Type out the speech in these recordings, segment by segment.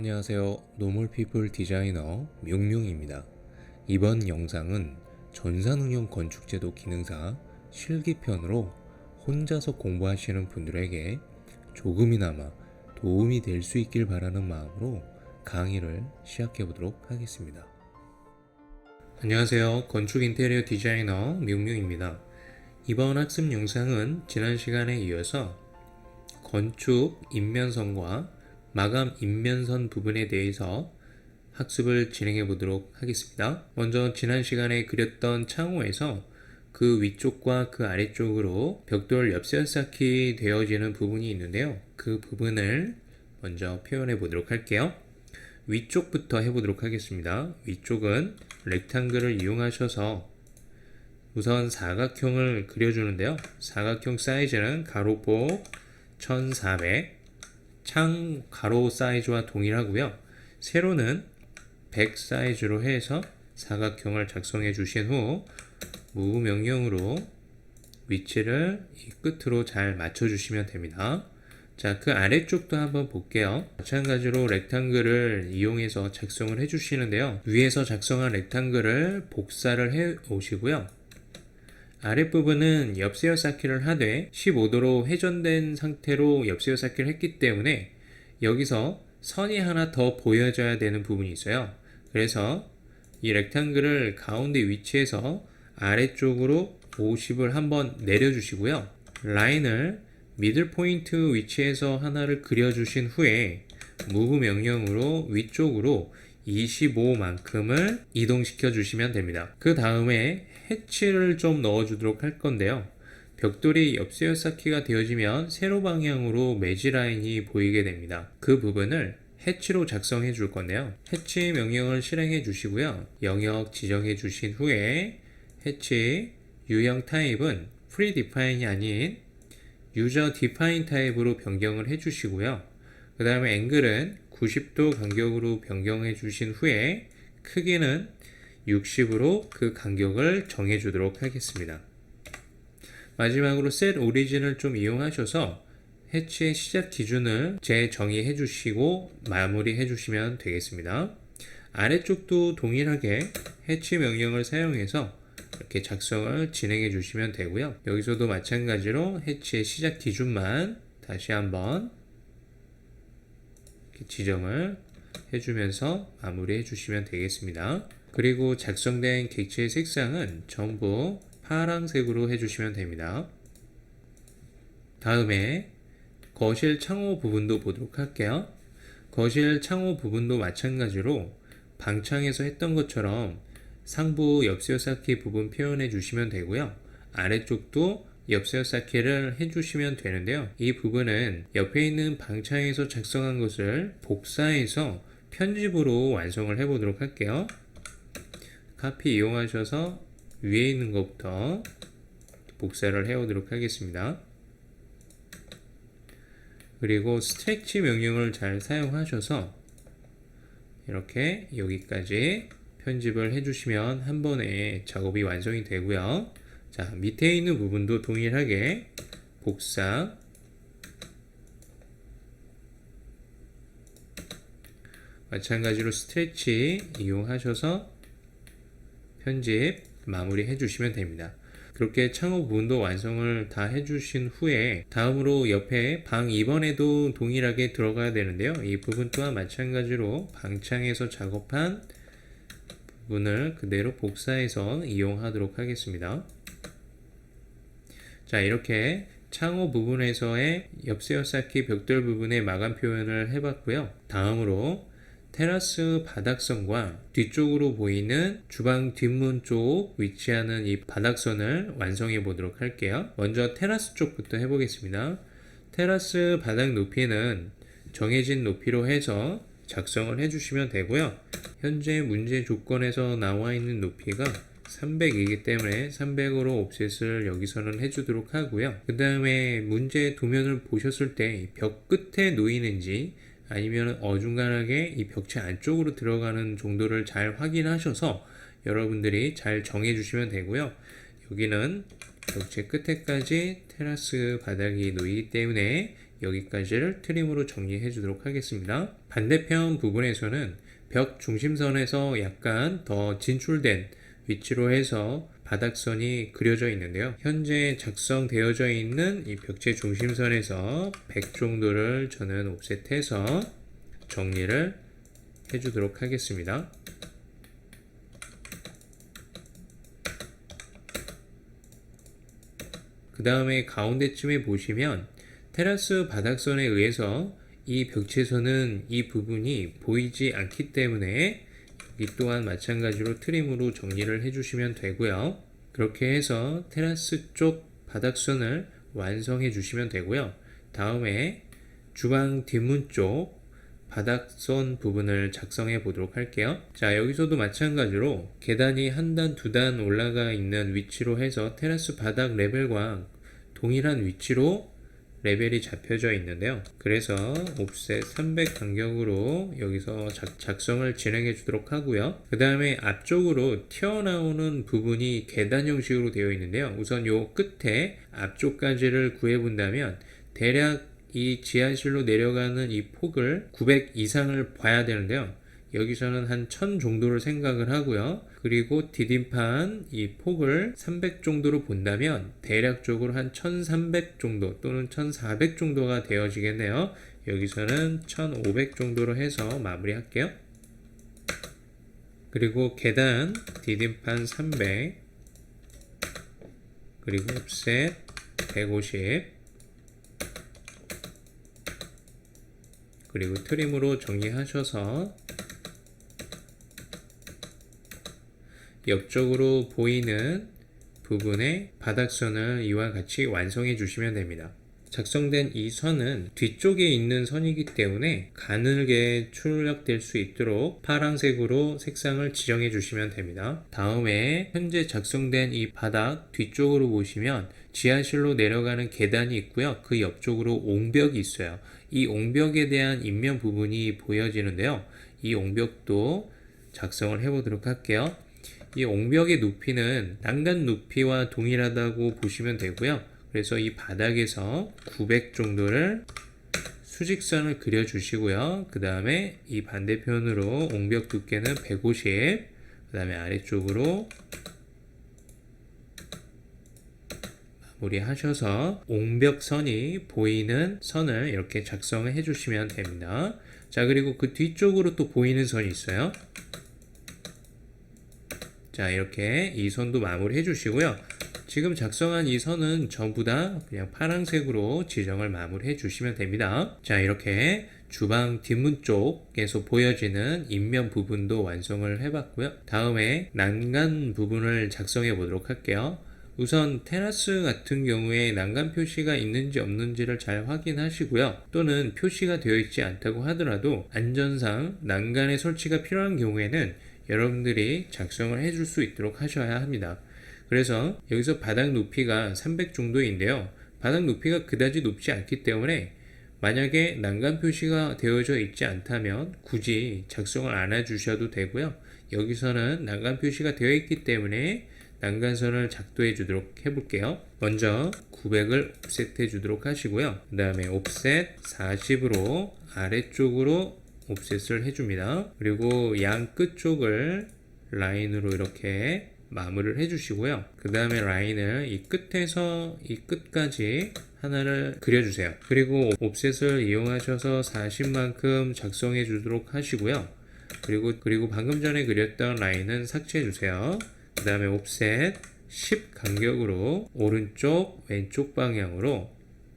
안녕하세요. 노멀피플 디자이너 뮤뮤입니다. 이번 영상은 전산응용 건축제도 기능사 실기편으로 혼자서 공부하시는 분들에게 조금이나마 도움이 될 수 있길 바라는 마음으로 강의를 시작해 보도록 하겠습니다. 안녕하세요. 건축 인테리어 디자이너 뮤뮤입니다. 이번 학습 영상은 지난 시간에 이어서 건축 인면선과 마감 인면선 부분에 대해서 학습을 진행해 보도록 하겠습니다. 먼저 지난 시간에 그렸던 창호에서 그 위쪽과 그 아래쪽으로 벽돌 엽서 쌓기 되어지는 부분이 있는데요. 그 부분을 먼저 표현해 보도록 할게요. 위쪽부터 해보도록 하겠습니다. 위쪽은 렉탱글을 이용하셔서 우선 사각형을 그려주는데요. 사각형 사이즈는 가로폭 1400, 창 가로 사이즈와 동일하고요. 세로는 100 사이즈로 해서 사각형을 작성해 주신 후 move 명령으로 위치를 이 끝으로 잘 맞춰 주시면 됩니다. 자, 그 아래쪽도 한번 볼게요. 마찬가지로 렉탱글을 이용해서 작성을 해 주시는데요. 위에서 작성한 렉탱글을 복사를 해 오시고요. 아랫부분은 엽세어 쌓기를 하되 15도로 회전된 상태로 엽세어 쌓기를 했기 때문에 여기서 선이 하나 더 보여져야 되는 부분이 있어요. 그래서 이 렉탱글을 가운데 위치해서 아래쪽으로 50을 한번 내려주시고요. 라인을 미들 포인트 위치에서 하나를 그려주신 후에 move 명령으로 위쪽으로 25만큼을 이동시켜 주시면 됩니다. 그 다음에 해치를 좀 넣어 주도록 할 건데요. 벽돌이 엽세어 쌓기가 되어지면 세로 방향으로 매지 라인이 보이게 됩니다. 그 부분을 해치로 작성해 줄 건데요. 해치 명령을 실행해 주시고요. 영역 지정해 주신 후에 해치 유형 타입은 프리디파인이 아닌 유저 디파인 타입으로 변경을 해 주시고요. 그 다음에 앵글은 90도 간격으로 변경해 주신 후에 크기는 60으로 그 간격을 정해 주도록 하겠습니다. 마지막으로 set 오리진을 좀 이용하셔서 해치의 시작 기준을 재정의해 주시고 마무리해 주시면 되겠습니다. 아래쪽도 동일하게 해치 명령을 사용해서 이렇게 작성을 진행해 주시면 되고요. 여기서도 마찬가지로 해치의 시작 기준만 다시 한번 지정을 해주면서 마무리해 주시면 되겠습니다. 그리고 작성된 객체의 색상은 전부 파란색으로 해주시면 됩니다. 다음에 거실 창호 부분도 보도록 할게요. 거실 창호 부분도 마찬가지로 방창에서 했던 것처럼 상부 엽세어 쌓기 부분 표현해 주시면 되고요. 아래쪽도 엽세어 쌓기를 해주시면 되는데요. 이 부분은 옆에 있는 방창에서 작성한 것을 복사해서 편집으로 완성을 해보도록 할게요. 카피 이용하셔서 위에 있는 것부터 복사를 해오도록 하겠습니다. 그리고 스트레치 명령을 잘 사용하셔서 이렇게 여기까지 편집을 해주시면 한 번에 작업이 완성이 되고요. 자, 밑에 있는 부분도 동일하게 복사 마찬가지로 스트레치 이용하셔서 편집 마무리 해주시면 됩니다. 그렇게 창호 부분도 완성을 다 해주신 후에 다음으로 옆에 방 2번에도 동일하게 들어가야 되는데요. 이 부분 또한 마찬가지로 방창에서 작업한 부분을 그대로 복사해서 이용하도록 하겠습니다. 자, 이렇게 창호 부분에서의 엽세어 쌓기 벽돌 부분의 마감 표현을 해봤고요. 다음으로 테라스 바닥선과 뒤쪽으로 보이는 주방 뒷문 쪽 위치하는 이 바닥선을 완성해 보도록 할게요. 먼저 테라스 쪽부터 해보겠습니다. 테라스 바닥 높이는 정해진 높이로 해서 작성을 해주시면 되고요. 현재 문제 조건에서 나와 있는 높이가 300이기 때문에 300으로 옵셋을 여기서는 해주도록 하고요. 그 다음에 문제 도면을 보셨을 때 벽 끝에 놓이는지 아니면 어중간하게 이 벽체 안쪽으로 들어가는 정도를 잘 확인하셔서 여러분들이 잘 정해 주시면 되고요. 여기는 벽체 끝에까지 테라스 바닥이 놓이기 때문에 여기까지를 트림으로 정리해 주도록 하겠습니다. 반대편 부분에서는 벽 중심선에서 약간 더 진출된 위치로 해서 바닥선이 그려져 있는데요. 현재 작성되어져 있는 이 벽체 중심선에서 100 정도를 저는 옵셋해서 정리를 해주도록 하겠습니다. 그 다음에 가운데쯤에 보시면 테라스 바닥선에 의해서 이 벽체선은 이 부분이 보이지 않기 때문에 이 또한 마찬가지로 트림으로 정리를 해주시면 되고요. 그렇게 해서 테라스 쪽 바닥선을 완성해 주시면 되고요. 다음에 주방 뒷문 쪽 바닥선 부분을 작성해 보도록 할게요. 자, 여기서도 마찬가지로 계단이 한 단, 두 단 올라가 있는 위치로 해서 테라스 바닥 레벨과 동일한 위치로 레벨이 잡혀져 있는데요. 그래서 옵셋 300 간격으로 여기서 작성을 진행해 주도록 하고요. 그 다음에 앞쪽으로 튀어나오는 부분이 계단 형식으로 되어 있는데요. 우선 요 끝에 앞쪽까지를 구해 본다면 대략 이 지하실로 내려가는 이 폭을 900 이상을 봐야 되는데요. 여기서는 한 1000 정도를 생각을 하고요. 그리고 디딤판 이 폭을 300 정도로 본다면 대략적으로 한 1300 정도 또는 1400 정도가 되어지겠네요. 여기서는 1500 정도로 해서 마무리 할게요. 그리고 계단 디딤판 300 그리고 옵셋 150 그리고 트림으로 정리하셔서 옆쪽으로 보이는 부분의 바닥선을 이와 같이 완성해 주시면 됩니다. 작성된 이 선은 뒤쪽에 있는 선이기 때문에 가늘게 출력될 수 있도록 파란색으로 색상을 지정해 주시면 됩니다. 다음에 현재 작성된 이 바닥 뒤쪽으로 보시면 지하실로 내려가는 계단이 있고요. 그 옆쪽으로 옹벽이 있어요. 이 옹벽에 대한 인면 부분이 보여지는데요. 이 옹벽도 작성을 해 보도록 할게요. 이 옹벽의 높이는 난간 높이와 동일하다고 보시면 되고요. 그래서 이 바닥에서 900 정도를 수직선을 그려 주시고요. 그 다음에 이 반대편으로 옹벽 두께는 150, 그 다음에 아래쪽으로 마무리 하셔서 옹벽선이 보이는 선을 이렇게 작성을 해 주시면 됩니다. 자, 그리고 그 뒤쪽으로 또 보이는 선이 있어요. 자, 이렇게 이 선도 마무리 해 주시고요. 지금 작성한 이 선은 전부 다 그냥 파란색으로 지정을 마무리 해 주시면 됩니다. 자, 이렇게 주방 뒷문 쪽에서 보여지는 인면 부분도 완성을 해 봤고요. 다음에 난간 부분을 작성해 보도록 할게요. 우선 테라스 같은 경우에 난간 표시가 있는지 없는지를 잘 확인하시고요. 또는 표시가 되어 있지 않다고 하더라도 안전상 난간의 설치가 필요한 경우에는 여러분들이 작성을 해줄 수 있도록 하셔야 합니다. 그래서 여기서 바닥 높이가 300 정도인데요. 바닥 높이가 그다지 높지 않기 때문에 만약에 난간 표시가 되어져 있지 않다면 굳이 작성을 안 해주셔도 되고요. 여기서는 난간 표시가 되어 있기 때문에 난간선을 작도해 주도록 해볼게요. 먼저 900을 옵셋해 주도록 하시고요. 그 다음에 옵셋 40으로 아래쪽으로 옵셋을 해줍니다. 그리고 양 끝쪽을 라인으로 이렇게 마무리를 해주시고요. 그 다음에 라인을 이 끝에서 이 끝까지 하나를 그려주세요. 그리고 옵셋을 이용하셔서 40만큼 작성해 주도록 하시고요. 그리고 방금 전에 그렸던 라인은 삭제해 주세요. 그 다음에 옵셋 10 간격으로 오른쪽 왼쪽 방향으로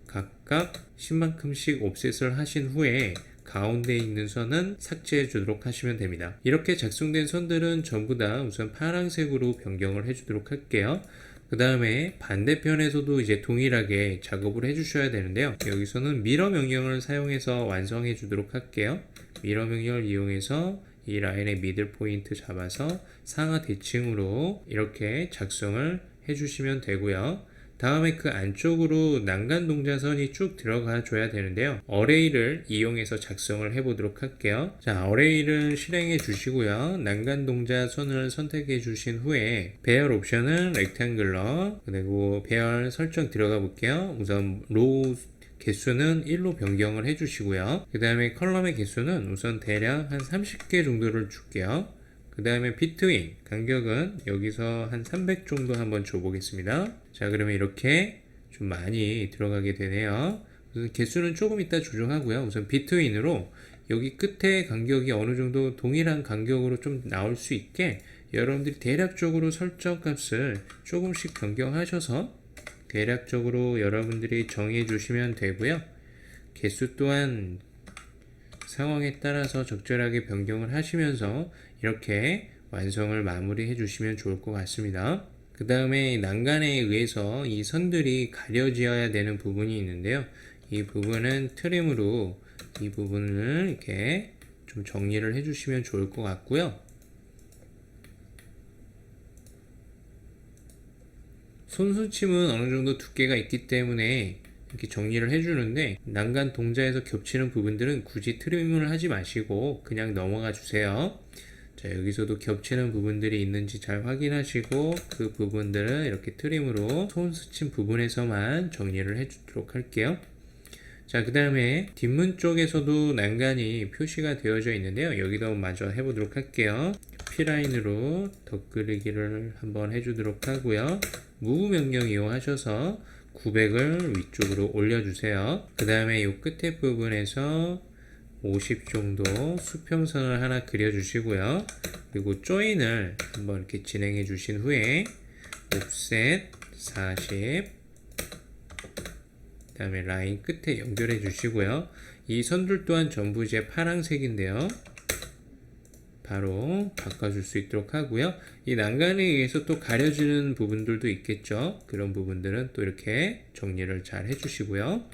각각 10만큼씩 옵셋을 하신 후에 가운데 있는 선은 삭제해 주도록 하시면 됩니다. 이렇게 작성된 선들은 전부 다 우선 파란색으로 변경을 해 주도록 할게요. 그 다음에 반대편에서도 이제 동일하게 작업을 해 주셔야 되는데요. 여기서는 미러 명령을 사용해서 완성해 주도록 할게요. 미러 명령을 이용해서 이 라인의 미들 포인트 잡아서 상하 대칭으로 이렇게 작성을 해 주시면 되고요. 다음에 그 안쪽으로 난간 동자선이 쭉 들어가 줘야 되는데요. 어레이를 이용해서 작성을 해 보도록 할게요. 자, 어레이를 실행해 주시고요. 난간 동자선을 선택해 주신 후에 배열 옵션은 렉탱글러, 그리고 배열 설정 들어가 볼게요. 우선 로우 개수는 1로 변경을 해주시고요. 그 다음에 컬럼의 개수는 우선 대략 한 30개 정도를 줄게요. 그 다음에 비트윈 간격은 여기서 한 300 정도 한번 줘보겠습니다. 자, 그러면 이렇게 좀 많이 들어가게 되네요. 우선 개수는 조금 이따 조정하고요. 우선 비트윈으로 여기 끝에 간격이 어느 정도 동일한 간격으로 좀 나올 수 있게 여러분들이 대략적으로 설정 값을 조금씩 변경하셔서 대략적으로 여러분들이 정해 주시면 되고요. 개수 또한 상황에 따라서 적절하게 변경을 하시면서 이렇게 완성을 마무리해 주시면 좋을 것 같습니다. 그 다음에 난간에 의해서 이 선들이 가려져야 되는 부분이 있는데요. 이 부분은 트림으로 이 부분을 이렇게 좀 정리를 해 주시면 좋을 것 같고요. 손수침은 어느 정도 두께가 있기 때문에 이렇게 정리를 해주는데 난간 동자에서 겹치는 부분들은 굳이 트림을 하지 마시고 그냥 넘어가 주세요. 자, 여기서도 겹치는 부분들이 있는지 잘 확인하시고 그 부분들은 이렇게 트림으로 손수침 부분에서만 정리를 해주도록 할게요. 자, 그 다음에 뒷문 쪽에서도 난간이 표시가 되어져 있는데요. 여기도 마저 해보도록 할게요. P라인으로 덧그리기를 한번 해주도록 하고요. 무브 명령 이용하셔서 900을 위쪽으로 올려주세요. 그 다음에 이 끝에 부분에서 50 정도 수평선을 하나 그려주시고요. 그리고 조인을 한번 이렇게 진행해 주신 후에 옵셋 40, 그 다음에 라인 끝에 연결해 주시고요. 이 선들 또한 전부 이제 파란색인데요. 바로 바꿔줄 수 있도록 하고요. 이 난간에 의해서 또 가려지는 부분들도 있겠죠. 그런 부분들은 또 이렇게 정리를 잘 해주시고요.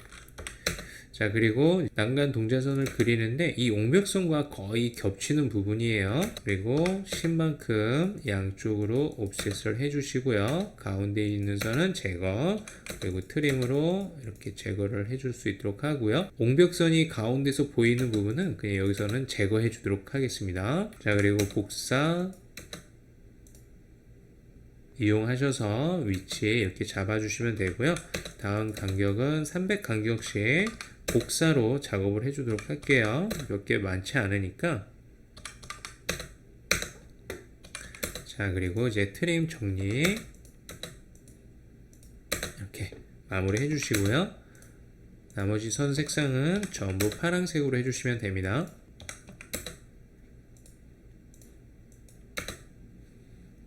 자, 그리고 난간 동자선을 그리는데 이 옹벽선과 거의 겹치는 부분이에요. 그리고 10만큼 양쪽으로 옵셋을 해주시고요. 가운데 있는 선은 제거, 그리고 트림으로 이렇게 제거를 해줄 수 있도록 하고요. 옹벽선이 가운데서 보이는 부분은 그냥 여기서는 제거해 주도록 하겠습니다. 자, 그리고 복사 이용하셔서 위치에 이렇게 잡아주시면 되고요. 다음 간격은 300 간격씩 복사로 작업을 해주도록 할게요. 몇 개 많지 않으니까. 자, 그리고 이제 트림 정리 이렇게 마무리 해주시고요. 나머지 선 색상은 전부 파란색으로 해주시면 됩니다.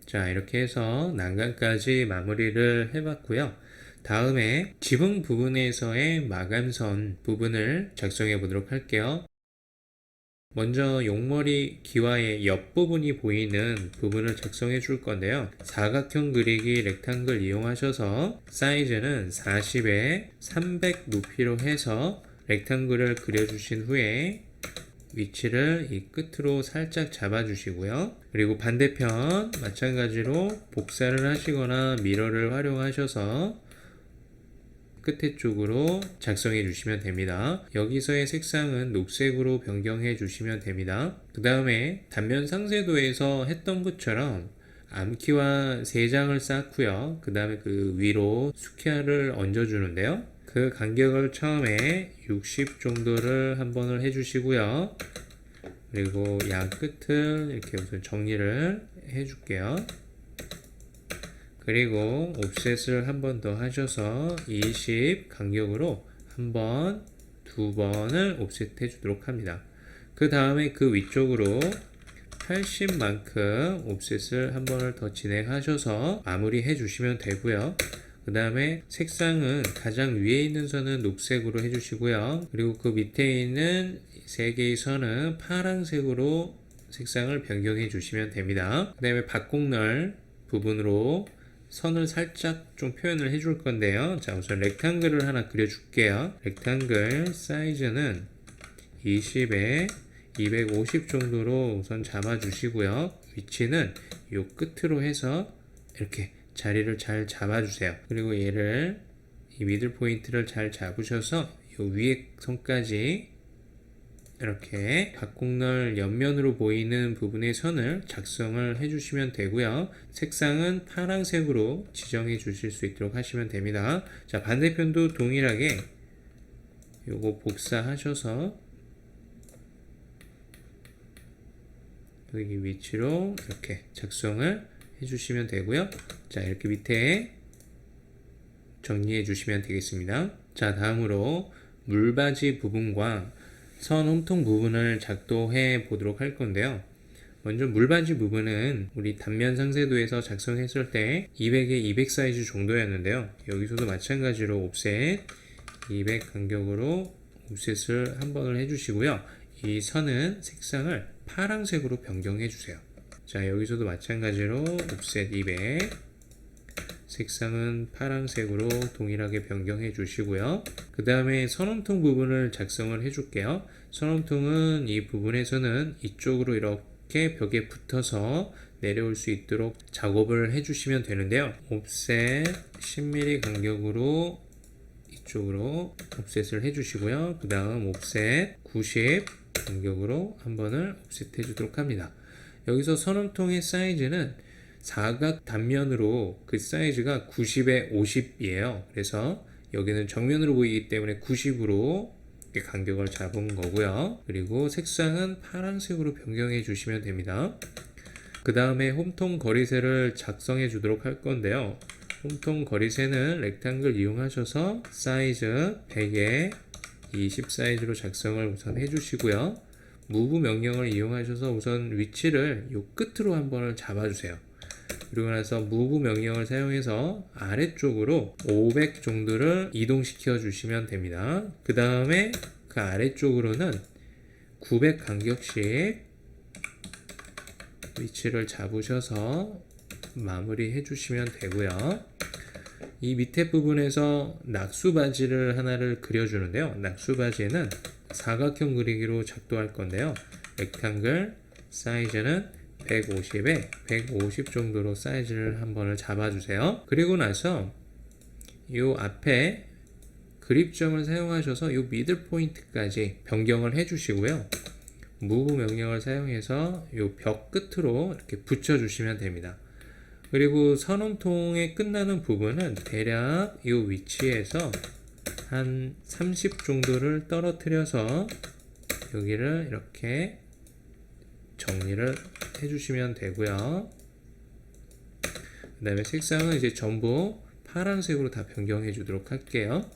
자, 이렇게 해서 난간까지 마무리를 해봤고요. 다음에 지붕 부분에서의 마감선 부분을 작성해 보도록 할게요. 먼저 용머리 기와의 옆부분이 보이는 부분을 작성해 줄 건데요. 사각형 그리기 렉탱글 이용하셔서 사이즈는 40에 300 높이로 해서 렉탱글을 그려주신 후에 위치를 이 끝으로 살짝 잡아 주시고요. 그리고 반대편 마찬가지로 복사를 하시거나 미러를 활용하셔서 끝에 쪽으로 작성해 주시면 됩니다. 여기서의 색상은 녹색으로 변경해 주시면 됩니다. 그 다음에 단면 상세도에서 했던 것처럼 암키와 3장을 쌓고요. 그 다음에 그 위로 수키아를 얹어 주는데요. 그 간격을 처음에 60 정도를 한 번을 해주시고요. 그리고 양 끝을 이렇게 우선 정리를 해줄게요. 그리고 옵셋을 한 번 더 하셔서 20 간격으로 한 번, 두 번을 옵셋 해주도록 합니다. 그 다음에 그 위쪽으로 80만큼 옵셋을 한 번을 더 진행하셔서 마무리 해주시면 되고요. 그 다음에 색상은 가장 위에 있는 선은 녹색으로 해주시고요. 그리고 그 밑에 있는 3개의 선은 파란색으로 색상을 변경해 주시면 됩니다. 그 다음에 박곡널 부분으로 선을 살짝 좀 표현을 해줄 건데요. 자, 우선 렉탱글을 하나 그려줄게요. 렉탱글 사이즈는 20에 250 정도로 우선 잡아주시고요. 위치는 요 끝으로 해서 이렇게 자리를 잘 잡아주세요. 그리고 얘를 이 미들 포인트를 잘 잡으셔서 요 위에 선까지 이렇게 박곡널 옆면으로 보이는 부분의 선을 작성을 해주시면 되고요. 색상은 파란색으로 지정해 주실 수 있도록 하시면 됩니다. 자, 반대편도 동일하게 요거 복사하셔서 여기 위치로 이렇게 작성을 해주시면 되고요. 자, 이렇게 밑에 정리해 주시면 되겠습니다. 자, 다음으로 물바지 부분과 선 홈통 부분을 작도해 보도록 할 건데요. 먼저 물바지 부분은 우리 단면 상세도에서 작성했을 때 200에 200 사이즈 정도였는데요. 여기서도 마찬가지로 옵셋 200 간격으로 옵셋을 한 번을 해주시고요. 이 선은 색상을 파란색으로 변경해 주세요. 자, 여기서도 마찬가지로 옵셋 200 색상은 파란색으로 동일하게 변경해 주시고요. 그 다음에 선홈통 부분을 작성을 해 줄게요. 선홈통은 이 부분에서는 이쪽으로 이렇게 벽에 붙어서 내려올 수 있도록 작업을 해 주시면 되는데요. 옵셋 10mm 간격으로 이쪽으로 옵셋을 해 주시고요. 그 다음 옵셋 90 간격으로 한 번을 옵셋 해 주도록 합니다. 여기서 선홈통의 사이즈는 사각 단면으로 그 사이즈가 90에 50이에요. 그래서 여기는 정면으로 보이기 때문에 90으로 간격을 잡은 거고요. 그리고 색상은 파란색으로 변경해 주시면 됩니다. 그 다음에 홈통 거리세를 작성해 주도록 할 건데요. 홈통 거리세는 렉탱글 이용하셔서 사이즈 100에 20 사이즈로 작성을 우선 해주시고요. 무브 명령을 이용하셔서 우선 위치를 요 끝으로 한번 잡아주세요. 그리고 나서 무브 명령을 사용해서 아래쪽으로 500 정도를 이동시켜 주시면 됩니다. 그 다음에 그 아래쪽으로는 900 간격씩 위치를 잡으셔서 마무리해 주시면 되고요. 이 밑에 부분에서 낙수바지를 하나를 그려주는데요. 낙수바지는 사각형 그리기로 작도할 건데요. 렉탱글 사이즈는 150에 150 정도로 사이즈를 한 번을 잡아주세요. 그리고 나서 이 앞에 그립점을 사용하셔서 이 미들 포인트까지 변경을 해주시고요. 무브 명령을 사용해서 이 벽 끝으로 이렇게 붙여주시면 됩니다. 그리고 선홈통의 끝나는 부분은 대략 이 위치에서 한 30 정도를 떨어뜨려서 여기를 이렇게 정리를 해주시면 되고요. 그 다음에 색상은 이제 전부 파란색으로 다 변경해 주도록 할게요.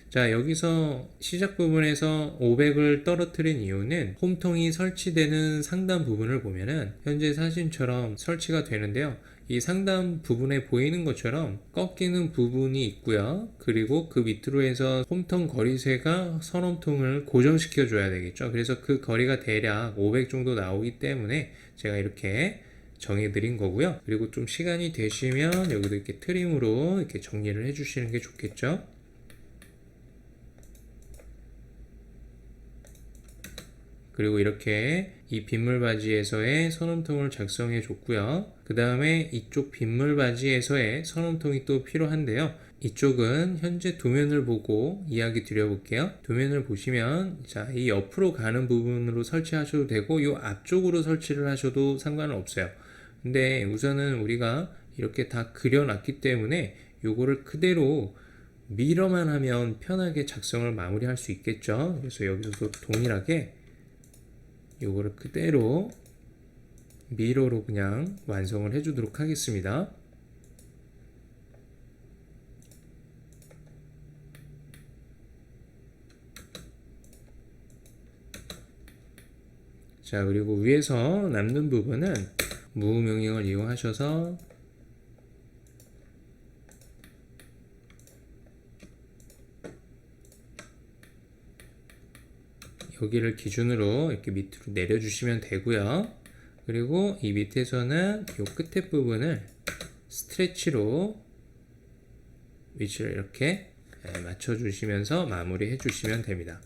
자, 여기서 시작 부분에서 500을 떨어뜨린 이유는 홈통이 설치되는 상단 부분을 보면은 현재 사진처럼 설치가 되는데요. 이 상단 부분에 보이는 것처럼 꺾이는 부분이 있고요. 그리고 그 밑으로 해서 홈통 거리세가 선홈통을 고정시켜 줘야 되겠죠. 그래서 그 거리가 대략 500 정도 나오기 때문에 제가 이렇게 정해 드린 거고요. 그리고 좀 시간이 되시면 여기도 이렇게 트림으로 이렇게 정리를 해 주시는 게 좋겠죠. 그리고 이렇게 이 빗물 바지에서의 선홈통을 작성해 줬고요. 그 다음에 이쪽 빗물 바지에서의 선홈통이 또 필요한데요. 이쪽은 현재 도면을 보고 이야기 드려볼게요. 도면을 보시면 자, 이 옆으로 가는 부분으로 설치하셔도 되고 이 앞쪽으로 설치를 하셔도 상관은 없어요. 근데 우선은 우리가 이렇게 다 그려놨기 때문에 요거를 그대로 미러만 하면 편하게 작성을 마무리할 수 있겠죠. 그래서 여기서도 동일하게 요거를 그대로 미러로 그냥 완성을 해 주도록 하겠습니다. 자, 그리고 위에서 남는 부분은 무브 명령을 이용하셔서 여기를 기준으로 이렇게 밑으로 내려주시면 되고요. 그리고 이 밑에서는 이 끝에 부분을 스트레치로 위치를 이렇게 맞춰주시면서 마무리 해주시면 됩니다.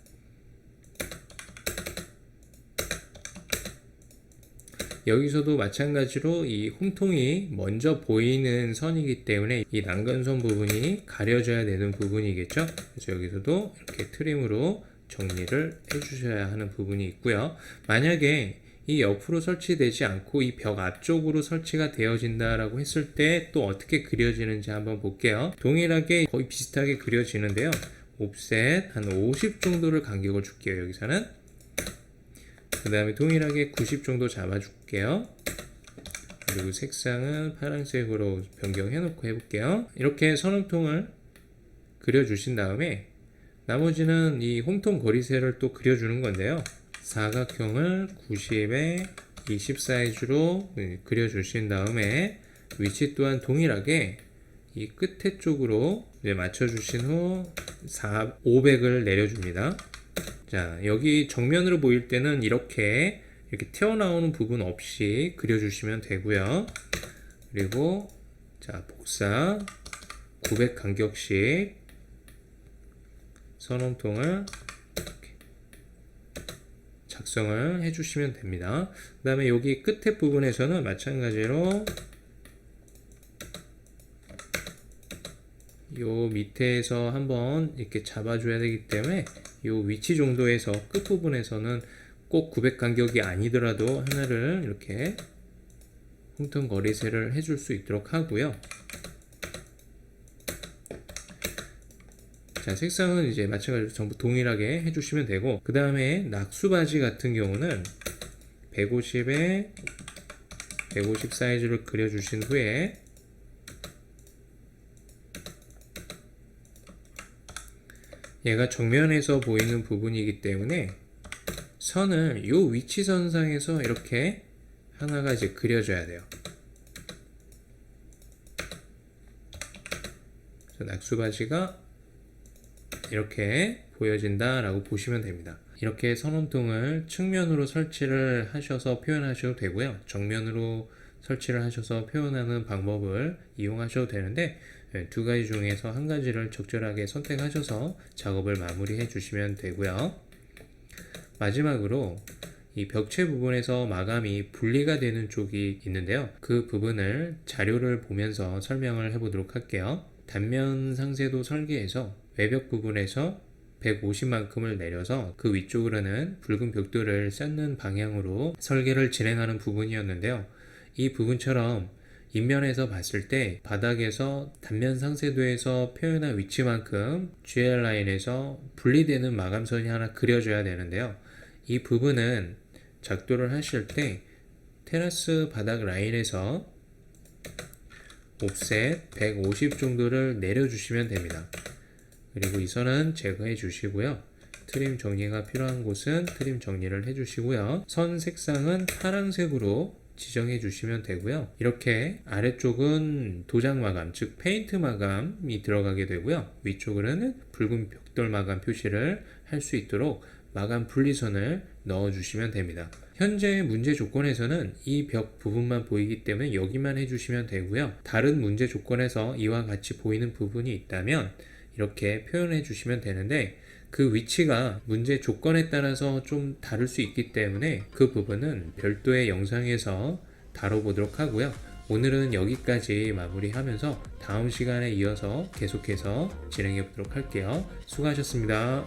여기서도 마찬가지로 이 홈통이 먼저 보이는 선이기 때문에 이 난간선 부분이 가려져야 되는 부분이겠죠. 그래서 여기서도 이렇게 트림으로 정리를 해 주셔야 하는 부분이 있고요. 만약에 이 옆으로 설치되지 않고 이 벽 앞쪽으로 설치가 되어진다라고 했을 때 또 어떻게 그려지는지 한번 볼게요. 동일하게 거의 비슷하게 그려지는데요. 옵셋 한 50 정도를 간격을 줄게요. 여기서는 그 다음에 동일하게 90 정도 잡아줄게요. 그리고 색상은 파란색으로 변경해 놓고 해볼게요. 이렇게 선형통을 그려주신 다음에 나머지는 이 홈통 거리세를 또 그려주는 건데요. 사각형을 90에 20 사이즈로 그려주신 다음에 위치 또한 동일하게 이 끝에 쪽으로 이제 맞춰주신 후 500을 내려줍니다. 자, 여기 정면으로 보일 때는 이렇게 튀어나오는 부분 없이 그려주시면 되고요. 그리고 자, 복사 900 간격씩 선홈통을 작성을 해주시면 됩니다. 그 다음에 여기 끝에 부분에서는 마찬가지로 요 밑에서 한번 이렇게 잡아줘야 되기 때문에 요 위치 정도에서 끝부분에서는 꼭 900 간격이 아니더라도 하나를 이렇게 홈통 거리세를 해줄 수 있도록 하고요. 자, 색상은 이제 마찬가지로 전부 동일하게 해주시면 되고, 그 다음에 낙수바지 같은 경우는 150에 150 사이즈를 그려주신 후에 얘가 정면에서 보이는 부분이기 때문에 선을 요 위치선상에서 이렇게 하나가 이제 그려져야 돼요. 낙수바지가 이렇게 보여진다 라고 보시면 됩니다. 이렇게 선홈통을 측면으로 설치를 하셔서 표현하셔도 되고요. 정면으로 설치를 하셔서 표현하는 방법을 이용하셔도 되는데, 두 가지 중에서 한 가지를 적절하게 선택하셔서 작업을 마무리해 주시면 되고요. 마지막으로 이 벽체 부분에서 마감이 분리가 되는 쪽이 있는데요. 그 부분을 자료를 보면서 설명을 해보도록 할게요. 단면 상세도 설계해서 외벽 부분에서 150만큼을 내려서 그 위쪽으로는 붉은 벽돌을 쌓는 방향으로 설계를 진행하는 부분이었는데요. 이 부분처럼 인면에서 봤을 때 바닥에서 단면 상세도에서 표현한 위치만큼 GL 라인에서 분리되는 마감선이 하나 그려져야 되는데요. 이 부분은 작도를 하실 때 테라스 바닥 라인에서 옵셋 150 정도를 내려주시면 됩니다. 그리고 이 선은 제거해 주시고요. 트림 정리가 필요한 곳은 트림 정리를 해 주시고요. 선 색상은 파란색으로 지정해 주시면 되고요. 이렇게 아래쪽은 도장 마감, 즉 페인트 마감이 들어가게 되고요. 위쪽으로는 붉은 벽돌 마감 표시를 할 수 있도록 마감 분리선을 넣어 주시면 됩니다. 현재 문제 조건에서는 이 벽 부분만 보이기 때문에 여기만 해주시면 되고요. 다른 문제 조건에서 이와 같이 보이는 부분이 있다면 이렇게 표현해 주시면 되는데, 그 위치가 문제 조건에 따라서 좀 다를 수 있기 때문에 그 부분은 별도의 영상에서 다뤄보도록 하고요. 오늘은 여기까지 마무리하면서 다음 시간에 이어서 계속해서 진행해 보도록 할게요. 수고하셨습니다.